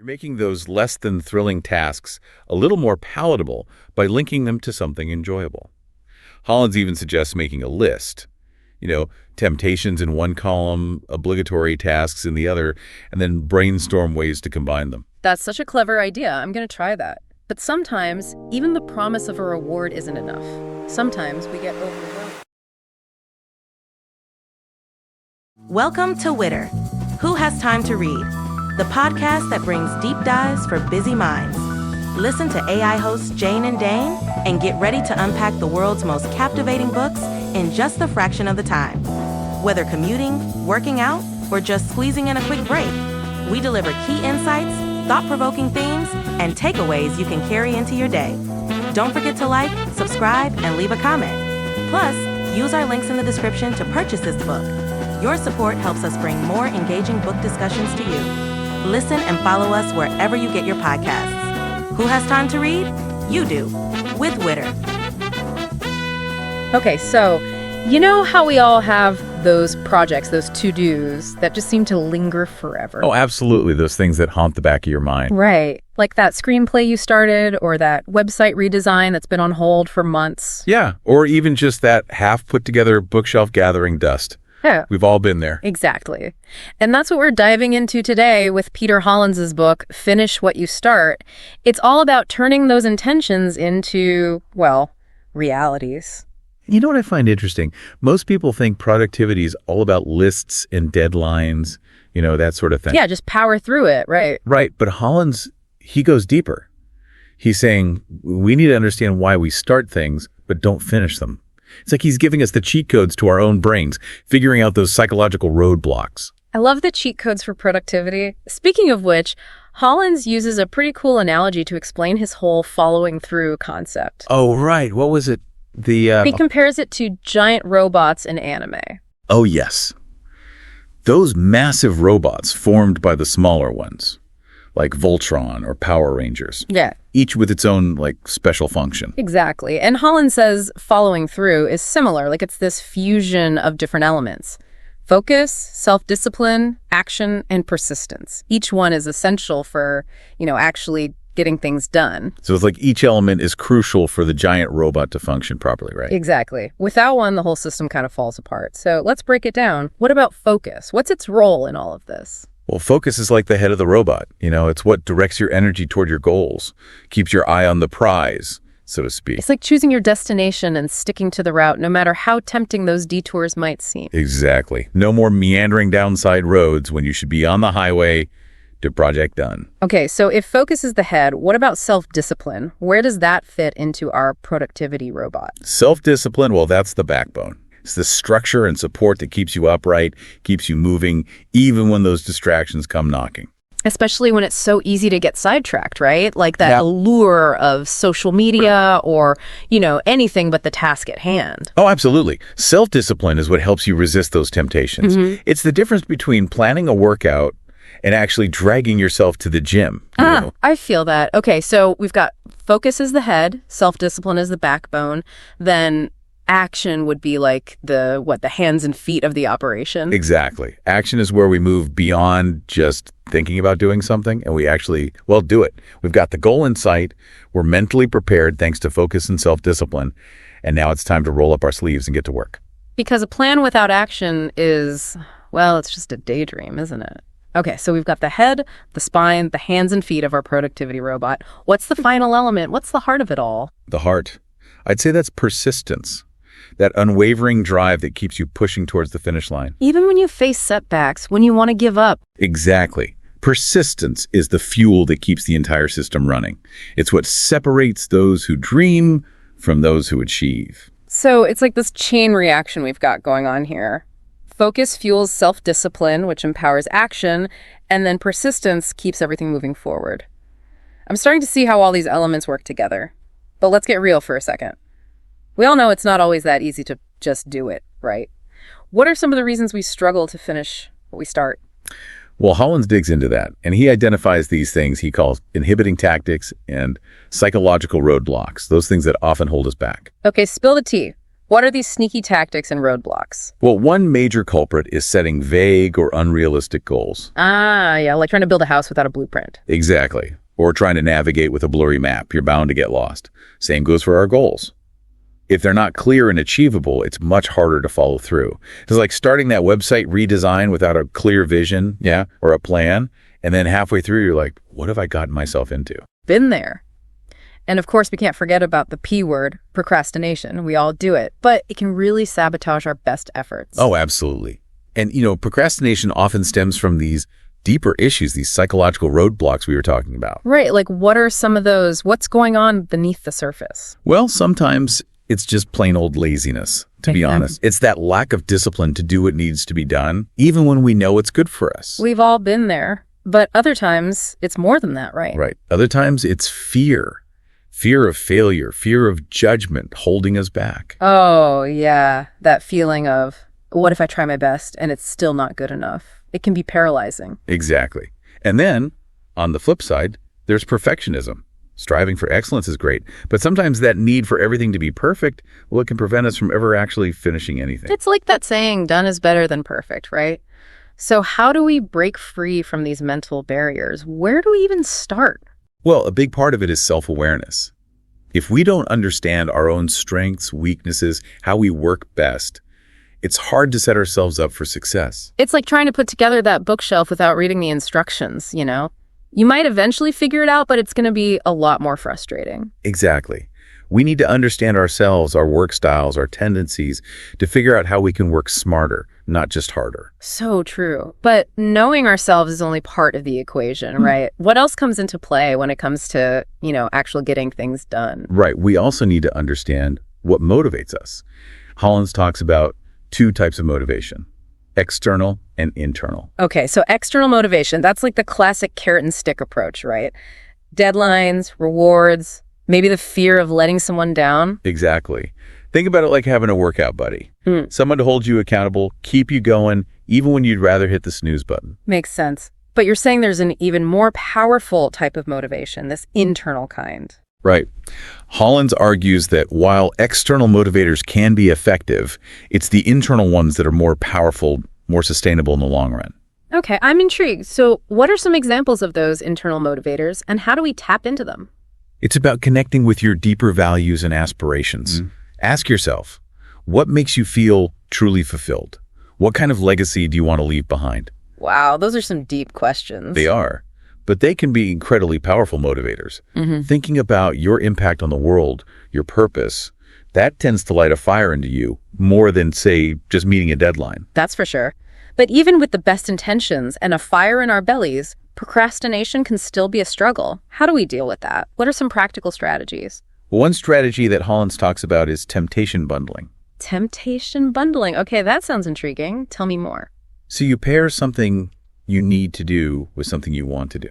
You're making those less than thrilling tasks a little more palatable by linking them to something enjoyable. Hollins even suggests making a list. Temptations in one column, obligatory tasks in the other, and then brainstorm ways to combine them. That's such a clever idea. I'm going to try that. But sometimes, even the promise of a reward isn't enough. Sometimes we get overwhelmed. Welcome to Witter. Who Has Time to Read? The podcast that brings deep dives for busy minds. Listen to AI hosts Jane and Dane and get ready to unpack the world's most captivating books in just a fraction of the time. Whether commuting, working out, or just squeezing in a quick break, we deliver key insights, thought-provoking themes, and takeaways you can carry into your day. Don't forget to like, subscribe, and leave a comment. Plus, use our links in the description to purchase this book. Your support helps us bring more engaging book discussions to you. Listen and follow us wherever you get your podcasts. Who has time to read? You do, with Witter. Okay, so you know how we all have those projects, those to-dos that just seem to linger forever? Oh, absolutely. Those things that haunt the back of your mind. Right. Like that screenplay you started or that website redesign that's been on hold for months. Yeah, or even just that half-put-together bookshelf gathering dust. Yeah. We've all been there. Exactly. And that's what we're diving into today with Peter Hollins' book, Finish What You Start. It's all about turning those intentions into, well, realities. You know what I find interesting? Most people think productivity is all about lists and deadlines, that sort of thing. Yeah, just power through it, right? Right, but Hollins, he goes deeper. He's saying we need to understand why we start things, but don't finish them. It's like he's giving us the cheat codes to our own brains, figuring out those psychological roadblocks. I love the cheat codes for productivity. Speaking of which, Hollins uses a pretty cool analogy to explain his whole following through concept. Oh, right. What was it? He compares it to giant robots in anime. Oh, yes. Those massive robots formed by the smaller ones, like Voltron or Power Rangers. Yeah. Each with its own, special function. Exactly. And Hollins says following through is similar. It's this fusion of different elements. Focus, self-discipline, action, and persistence. Each one is essential for, actually getting things done. So it's like each element is crucial for the giant robot to function properly, right? Exactly. Without one, the whole system kind of falls apart. So let's break it down. What about focus? What's its role in all of this? Well, focus is like the head of the robot. It's what directs your energy toward your goals, keeps your eye on the prize, so to speak. It's like choosing your destination and sticking to the route, no matter how tempting those detours might seem. Exactly. No more meandering down side roads when you should be on the highway to project done. Okay, so if focus is the head, what about self-discipline? Where does that fit into our productivity robot? Self-discipline, well, that's the backbone. It's the structure and support that keeps you upright, keeps you moving, even when those distractions come knocking. Especially when it's so easy to get sidetracked, right? Like that allure of social media or, anything but the task at hand. Oh, absolutely. Self-discipline is what helps you resist those temptations. Mm-hmm. It's the difference between planning a workout and actually dragging yourself to the gym. I feel that. Okay, so we've got focus as the head, self-discipline as the backbone, then action would be like the hands and feet of the operation. Exactly. Action is where we move beyond just thinking about doing something and we actually, do it. We've got the goal in sight. We're mentally prepared thanks to focus and self-discipline. And now it's time to roll up our sleeves and get to work. Because a plan without action is, it's just a daydream, isn't it? Okay, so we've got the head, the spine, the hands and feet of our productivity robot. What's the final element? What's the heart of it all? The heart. I'd say that's persistence. That unwavering drive that keeps you pushing towards the finish line. Even when you face setbacks, when you want to give up. Exactly. Persistence is the fuel that keeps the entire system running. It's what separates those who dream from those who achieve. So it's like this chain reaction we've got going on here. Focus fuels self-discipline, which empowers action, and then persistence keeps everything moving forward. I'm starting to see how all these elements work together. But let's get real for a second. We all know it's not always that easy to just do it, right? What are some of the reasons we struggle to finish what we start? Well, Hollins digs into that, and he identifies these things he calls inhibiting tactics and psychological roadblocks, those things that often hold us back. Okay, spill the tea. What are these sneaky tactics and roadblocks? Well, one major culprit is setting vague or unrealistic goals. Ah, yeah, like trying to build a house without a blueprint. Exactly. Or trying to navigate with a blurry map. You're bound to get lost. Same goes for our goals. If they're not clear and achievable, it's much harder to follow through. It's like starting that website redesign without a clear vision, or a plan, and then halfway through you're like, what have I gotten myself into? Been there. And of course, we can't forget about the P word, procrastination. We all do it, but it can really sabotage our best efforts. Oh, absolutely. And, procrastination often stems from these deeper issues, these psychological roadblocks we were talking about. Right, like what are some of those? What's going on beneath the surface? Well, sometimes it's just plain old laziness, to be honest. It's that lack of discipline to do what needs to be done, even when we know it's good for us. We've all been there, but other times it's more than that, right? Right. Other times it's fear. Fear of failure, fear of judgment holding us back. Oh, yeah. That feeling of, what if I try my best and it's still not good enough? It can be paralyzing. Exactly. And then, on the flip side, there's perfectionism. Striving for excellence is great, but sometimes that need for everything to be perfect, well, it can prevent us from ever actually finishing anything. It's like that saying, done is better than perfect, right? So how do we break free from these mental barriers? Where do we even start? Well, a big part of it is self-awareness. If we don't understand our own strengths, weaknesses, how we work best, it's hard to set ourselves up for success. It's like trying to put together that bookshelf without reading the instructions, You might eventually figure it out, but it's going to be a lot more frustrating. Exactly. We need to understand ourselves, our work styles, our tendencies, to figure out how we can work smarter, not just harder. So true. But knowing ourselves is only part of the equation, right? What else comes into play when it comes to, actual getting things done? Right. We also need to understand what motivates us. Hollins talks about two types of motivation: external and internal. Okay, so external motivation, that's like the classic carrot and stick approach, right? Deadlines, rewards, maybe the fear of letting someone down. Exactly. Think about it like having a workout buddy. Someone to hold you accountable, keep you going, even when you'd rather hit the snooze button. Makes sense. But you're saying there's an even more powerful type of motivation, this internal kind. Right. Hollins argues that while external motivators can be effective, it's the internal ones that are more powerful, more sustainable in the long run. Okay, I'm intrigued. So what are some examples of those internal motivators, and how do we tap into them? It's about connecting with your deeper values and aspirations. Ask yourself, what makes you feel truly fulfilled? What kind of legacy do you want to leave behind? Wow, those are some deep questions. They are, but they can be incredibly powerful motivators. Thinking about your impact on the world, your purpose, that tends to light a fire into you more than, say, just meeting a deadline. That's for sure. But even with the best intentions and a fire in our bellies, procrastination can still be a struggle. How do we deal with that? What are some practical strategies? One strategy that Hollins talks about is temptation bundling. Temptation bundling. Okay, that sounds intriguing. Tell me more. So you pair something you need to do with something you want to do.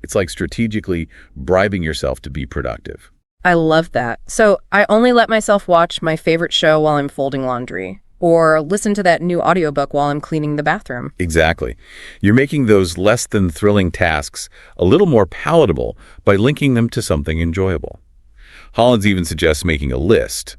It's like strategically bribing yourself to be productive. I love that. So I only let myself watch my favorite show while I'm folding laundry, or listen to that new audiobook while I'm cleaning the bathroom. Exactly. You're making those less than thrilling tasks a little more palatable by linking them to something enjoyable. Hollins even suggests making a list.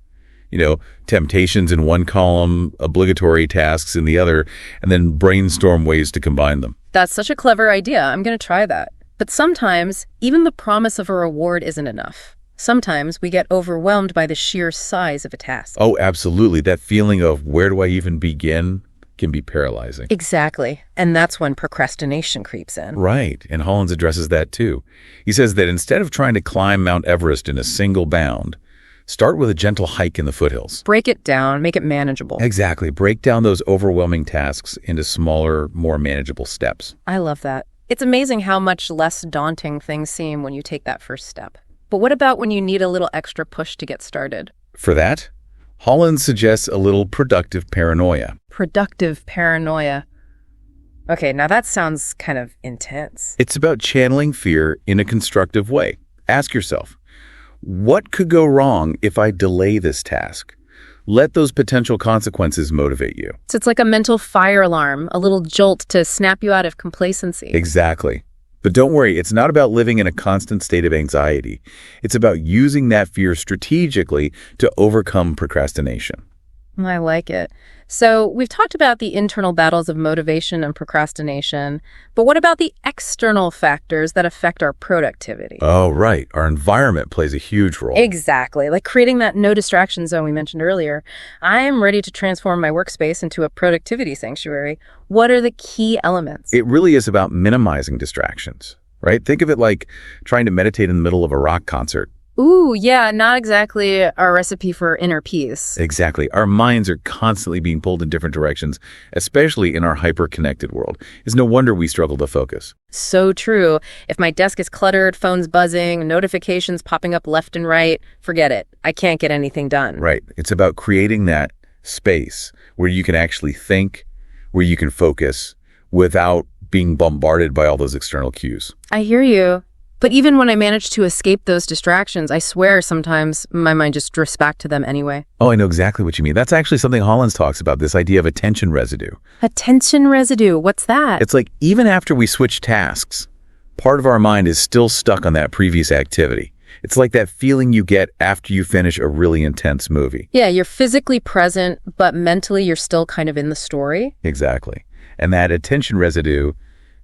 Temptations in one column, obligatory tasks in the other, and then brainstorm ways to combine them. That's such a clever idea. I'm going to try that. But sometimes, even the promise of a reward isn't enough. Sometimes we get overwhelmed by the sheer size of a task. Oh, absolutely. That feeling of where do I even begin can be paralyzing. Exactly. And that's when procrastination creeps in. Right. And Hollins addresses that too. He says that instead of trying to climb Mount Everest in a single bound, start with a gentle hike in the foothills. Break it down, make it manageable. Exactly. Break down those overwhelming tasks into smaller, more manageable steps. I love that. It's amazing how much less daunting things seem when you take that first step. But what about when you need a little extra push to get started? For that, Hollins suggests a little productive paranoia. Productive paranoia. Okay, now that sounds kind of intense. It's about channeling fear in a constructive way. Ask yourself, what could go wrong if I delay this task? Let those potential consequences motivate you. So it's like a mental fire alarm, a little jolt to snap you out of complacency. Exactly. But don't worry, it's not about living in a constant state of anxiety. It's about using that fear strategically to overcome procrastination. I like it. So we've talked about the internal battles of motivation and procrastination, but what about the external factors that affect our productivity? Oh, right. Our environment plays a huge role. Exactly. Like creating that no distraction zone we mentioned earlier. I am ready to transform my workspace into a productivity sanctuary. What are the key elements? It really is about minimizing distractions, right? Think of it like trying to meditate in the middle of a rock concert. Ooh, yeah, not exactly a recipe for inner peace. Exactly. Our minds are constantly being pulled in different directions, especially in our hyper-connected world. It's no wonder we struggle to focus. So true. If my desk is cluttered, phones buzzing, notifications popping up left and right, forget it. I can't get anything done. Right. It's about creating that space where you can actually think, where you can focus without being bombarded by all those external cues. I hear you. But even when I manage to escape those distractions, I swear sometimes my mind just drifts back to them anyway. Oh, I know exactly what you mean. That's actually something Hollins talks about, this idea of attention residue. Attention residue, what's that? It's like even after we switch tasks, part of our mind is still stuck on that previous activity. It's like that feeling you get after you finish a really intense movie. Yeah, you're physically present, but mentally you're still kind of in the story. Exactly. And that attention residue,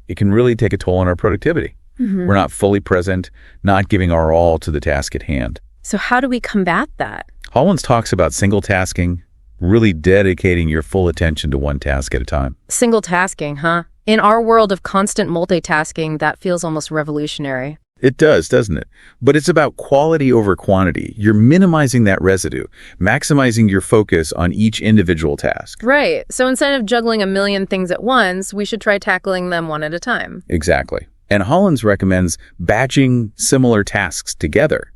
it can really take a toll on our productivity. We're not fully present, not giving our all to the task at hand. So how do we combat that? Hollins talks about single tasking, really dedicating your full attention to one task at a time. Single tasking, huh? In our world of constant multitasking, that feels almost revolutionary. It does, doesn't it? But it's about quality over quantity. You're minimizing that residue, maximizing your focus on each individual task. Right. So instead of juggling a million things at once, we should try tackling them one at a time. Exactly. And Hollins recommends batching similar tasks together.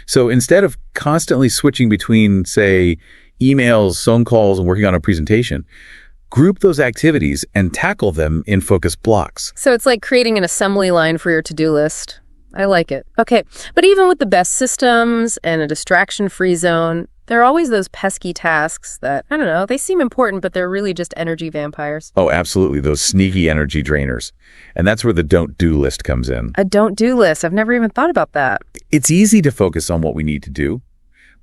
So instead of constantly switching between, say, emails, phone calls, and working on a presentation, group those activities and tackle them in focus blocks. So it's like creating an assembly line for your to-do list. I like it. Okay, but even with the best systems and a distraction-free zone, there are always those pesky tasks that, I don't know, they seem important, but they're really just energy vampires. Oh, absolutely. Those sneaky energy drainers. And that's where the don't-do list comes in. A don't-do list. I've never even thought about that. It's easy to focus on what we need to do,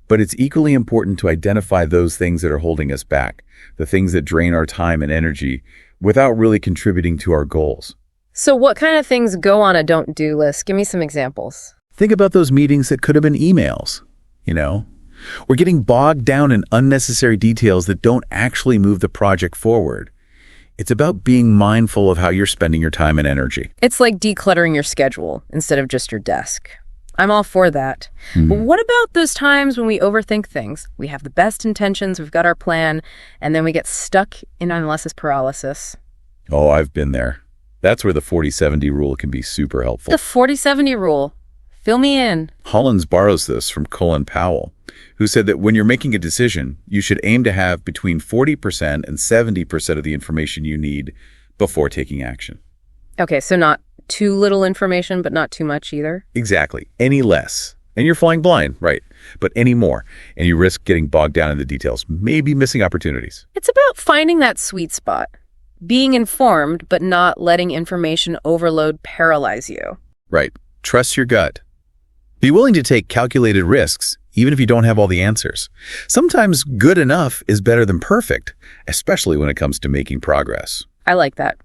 but it's equally important to identify those things that are holding us back, the things that drain our time and energy without really contributing to our goals. So what kind of things go on a don't-do list? Give me some examples. Think about those meetings that could have been emails, We're getting bogged down in unnecessary details that don't actually move the project forward. It's about being mindful of how you're spending your time and energy. It's like decluttering your schedule instead of just your desk. I'm all for that. But what about those times when we overthink things? We have the best intentions, we've got our plan, and then we get stuck in analysis paralysis. Oh, I've been there. That's where the 40-70 rule can be super helpful. The 40-70 rule. Fill me in. Hollins borrows this from Colin Powell, who said that when you're making a decision, you should aim to have between 40% and 70% of the information you need before taking action. Okay, so not too little information, but not too much either? Exactly. Any less, and you're flying blind, right? But any more, and you risk getting bogged down in the details, maybe missing opportunities. It's about finding that sweet spot. Being informed, but not letting information overload paralyze you. Right. Trust your gut. Be willing to take calculated risks, even if you don't have all the answers. Sometimes good enough is better than perfect, especially when it comes to making progress. I like that.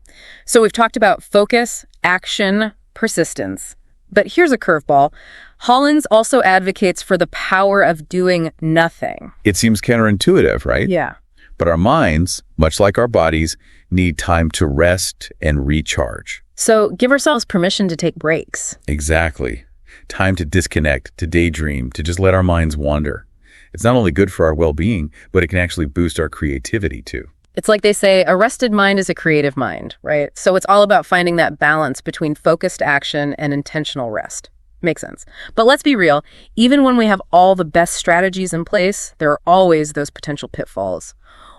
So we've talked about focus, action, persistence. But here's a curveball. Hollins also advocates for the power of doing nothing. It seems counterintuitive, right? Yeah. But our minds, much like our bodies, need time to rest and recharge. So give ourselves permission to take breaks. Exactly. Time to disconnect, to daydream, to just let our minds wander. It's not only good for our well-being, but it can actually boost our creativity too. It's like they say, a rested mind is a creative mind, right? So it's all about finding that balance between focused action and intentional rest. Makes sense. But let's be real, even when we have all the best strategies in place, there are always those potential pitfalls.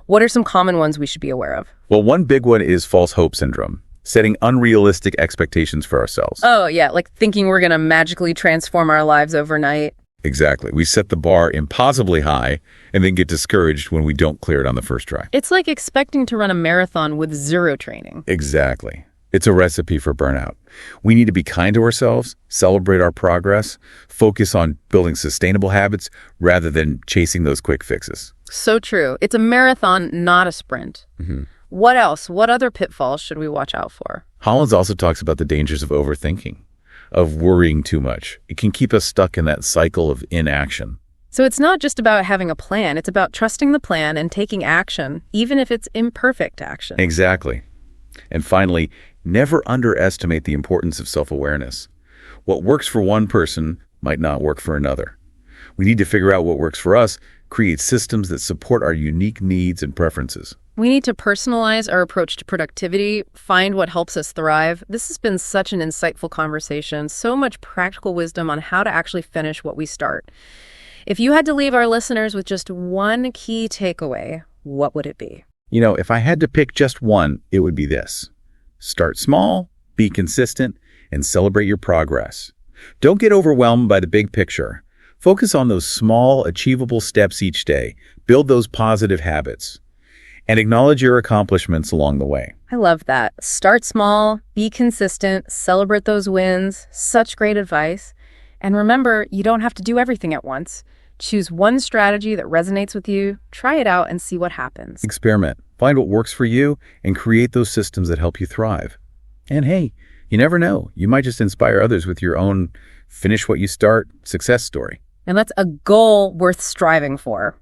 What are some common ones we should be aware of? Well, one big one is false hope syndrome, setting unrealistic expectations for ourselves. Oh, yeah, like thinking we're going to magically transform our lives overnight. Exactly. We set the bar impossibly high and then get discouraged when we don't clear it on the first try. It's like expecting to run a marathon with zero training. Exactly. It's a recipe for burnout. We need to be kind to ourselves, celebrate our progress, focus on building sustainable habits rather than chasing those quick fixes. So true. It's a marathon, not a sprint. What else? What other pitfalls should we watch out for? Hollins also talks about the dangers of overthinking, of worrying too much. It can keep us stuck in that cycle of inaction. So it's not just about having a plan. It's about trusting the plan and taking action, even if it's imperfect action. Exactly. And finally, never underestimate the importance of self-awareness. What works for one person might not work for another. We need to figure out what works for us, create systems that support our unique needs and preferences. We need to personalize our approach to productivity, find what helps us thrive. This has been such an insightful conversation, so much practical wisdom on how to actually finish what we start. If you had to leave our listeners with just one key takeaway, what would it be? If I had to pick just one, it would be this. Start small, be consistent, and celebrate your progress. Don't get overwhelmed by the big picture. Focus on those small, achievable steps each day. Build those positive habits. And acknowledge your accomplishments along the way. I love that. Start small, be consistent, celebrate those wins. Such great advice. And remember, you don't have to do everything at once. Choose one strategy that resonates with you, try it out, and see what happens. Experiment. Find what works for you and create those systems that help you thrive. And hey, you never know. You might just inspire others with your own finish what you start success story. And that's a goal worth striving for.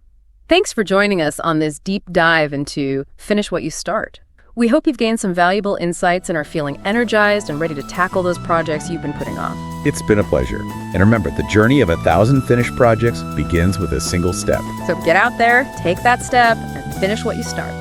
Thanks for joining us on this deep dive into Finish What You Start. We hope you've gained some valuable insights and are feeling energized and ready to tackle those projects you've been putting off. It's been a pleasure. And remember, the journey of 1,000 finished projects begins with a single step. So get out there, take that step, and finish what you start.